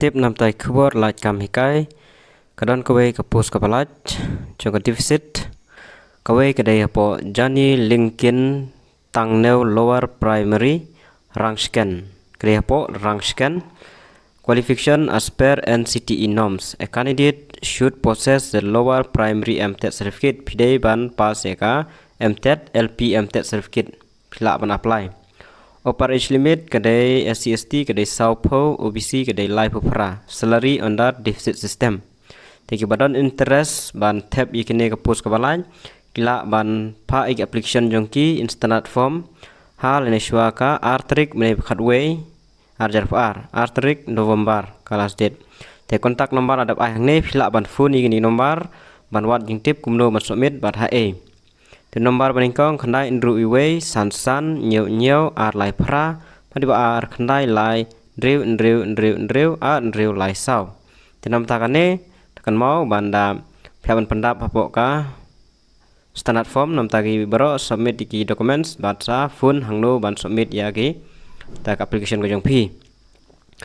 Tiếp nằm tại keyboard lại cầm cái kadon kawe ka post ka balaj cho ka deficit kawe ka day po Johnny Lincoln tangneu lower primary rank scan kaya po rank scan qualification as per NCTE norms. A candidate should possess the lower primary MTET certificate pidai ban pass eka MTET LP MTET certificate pila ban apply. Upper age limit kadai SC/ST kadai Saupo OBC kadai life pra salary under deficit system. Teki badan interest ban tab ikene ke post ke balai kila ban pa ik application jongki instant form hal ne shwa ka artrik mene khatwe arjar artrik November kalas date. Te kontak nomor adap ai hangne kila ban phone ikene nomor ban wat jing tip kumno ban submit ban HA. Te nomor baningkong khandai indru iwe san nyeu ar lai pra padiba ar khandai lai ndriu lai sau. Te nam takane tekan mau banda pihak pendap apok ka standard form nam tagi baro submit iki documents batsa phone hangno ban submit ya ki tak application ko jong pi.